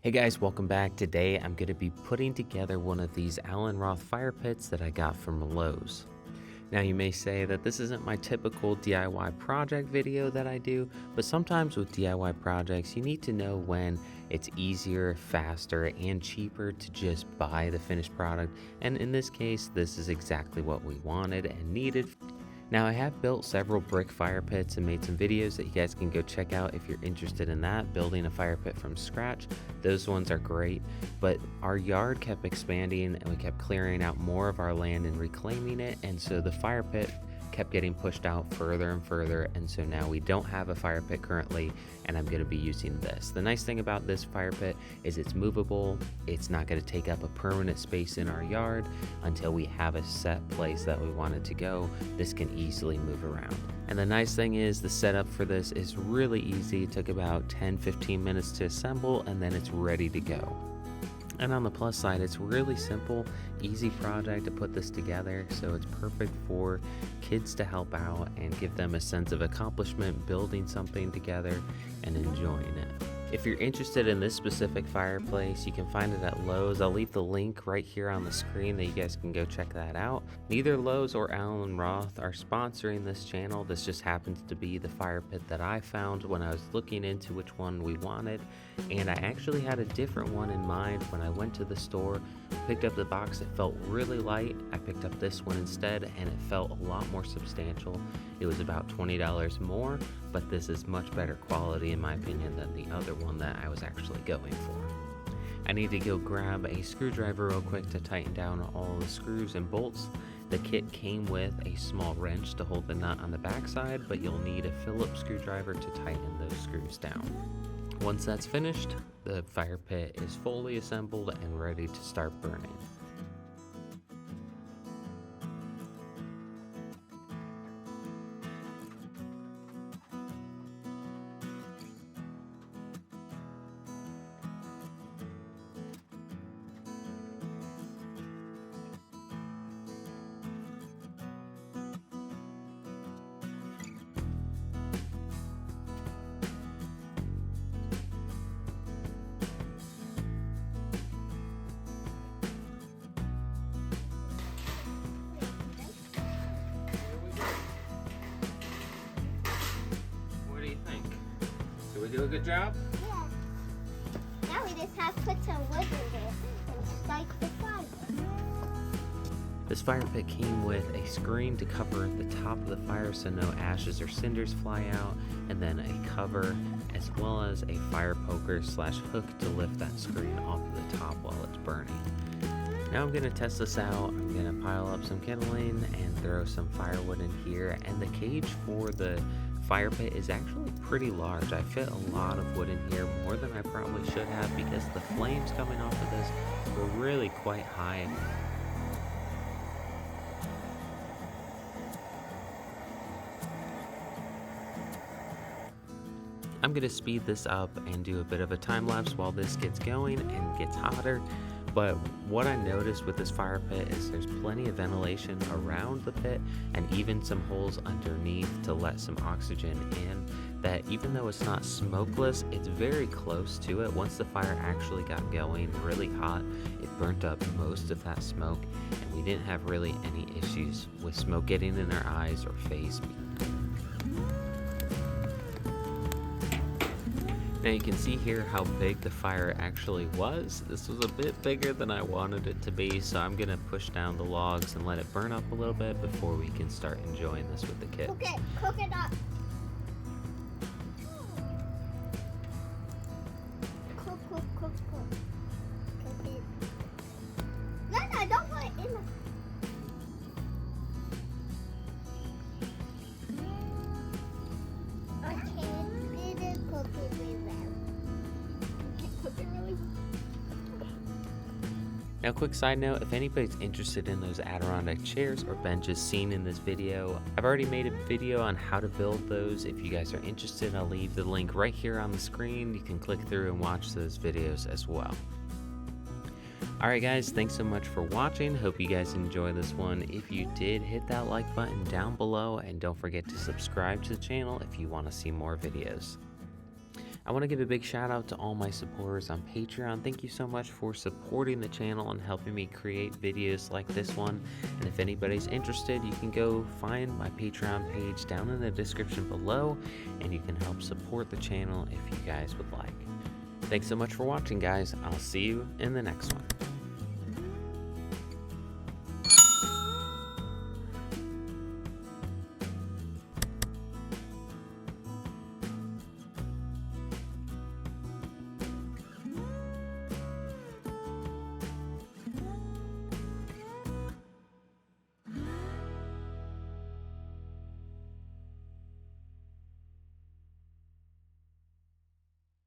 Hey guys, welcome back. Today I'm going to be putting together one of these Allen Roth fire pits that I got from Lowe's. Now you may say that this isn't my typical DIY project video that I do, but sometimes with DIY projects you need to know when it's easier, faster, and cheaper to just buy the finished product, and in this case this is exactly what we wanted and needed. Now I have built several brick fire pits and made some videos that you guys can go check out if you're interested in that, building a fire pit from scratch. Those ones are great, but our yard kept expanding and we kept clearing out more of our land and reclaiming it, and so the fire pit kept getting pushed out further and further, and so now we don't have a fire pit currently, and I'm going to be using this. The nice thing about this fire pit is it's movable. It's not going to take up a permanent space in our yard until we have a set place that we want it to go. This can easily move around. And the nice thing is the setup for this is really easy. It took about 10-15 minutes to assemble, and then it's ready to go. And on the plus side, it's really simple, easy project to put this together, so it's perfect for kids to help out and give them a sense of accomplishment building something together and enjoying it. If you're interested in this specific fireplace, you can find it at Lowe's. I'll leave the link right here on the screen that you guys can go check that out. Neither Lowe's or Allen Roth are sponsoring this channel. This just happens to be the fire pit that I found when I was looking into which one we wanted. And I actually had a different one in mind when I went to the store, picked up the box. It felt really light. I picked up this one instead, and it felt a lot more substantial. It was about $20 more, but this is much better quality in my opinion than the other one that I was actually going for. I need to go grab a screwdriver real quick to tighten down all the screws and bolts. The kit came with a small wrench to hold the nut on the backside, but you'll need a Phillips screwdriver to tighten those screws down. Once that's finished, the fire pit is fully assembled and ready to start burning. Did we do a good job? Yeah. Now we just have to put some wood in there and strike the fire. This fire pit came with a screen to cover the top of the fire so no ashes or cinders fly out, and then a cover as well as a fire poker / hook to lift that screen off of the top while it's burning. Now I'm going to test this out. I'm going to pile up some kindling and throw some firewood in here, and the cage for the fire pit is actually pretty large. I fit a lot of wood in here, more than I probably should have, because the flames coming off of this were really quite high. I'm going to speed this up and do a bit of a time lapse while this gets going and gets hotter. But what I noticed with this fire pit is there's plenty of ventilation around the pit and even some holes underneath to let some oxygen in, that even though it's not smokeless, it's very close to it. Once the fire actually got going really hot, it burnt up most of that smoke, and we didn't have really any issues with smoke getting in our eyes or face. Now you can see here how big the fire actually was. This was a bit bigger than I wanted it to be, so I'm gonna push down the logs and let it burn up a little bit before we can start enjoying this with the kit. Cook it up. Cook it. No, don't put it in the... Now, quick side note, if anybody's interested in those Adirondack chairs or benches seen in this video, I've already made a video on how to build those. If you guys are interested, I'll leave the link right here on the screen. You can click through and watch those videos as well. Alright guys, thanks so much for watching. Hope you guys enjoy this one. If you did, hit that like button down below, and don't forget to subscribe to the channel if you want to see more videos. I want to give a big shout out to all my supporters on Patreon. Thank you so much for supporting the channel and helping me create videos like this one. And if anybody's interested, you can go find my Patreon page down in the description below, and you can help support the channel if you guys would like. Thanks so much for watching, guys. I'll see you in the next one.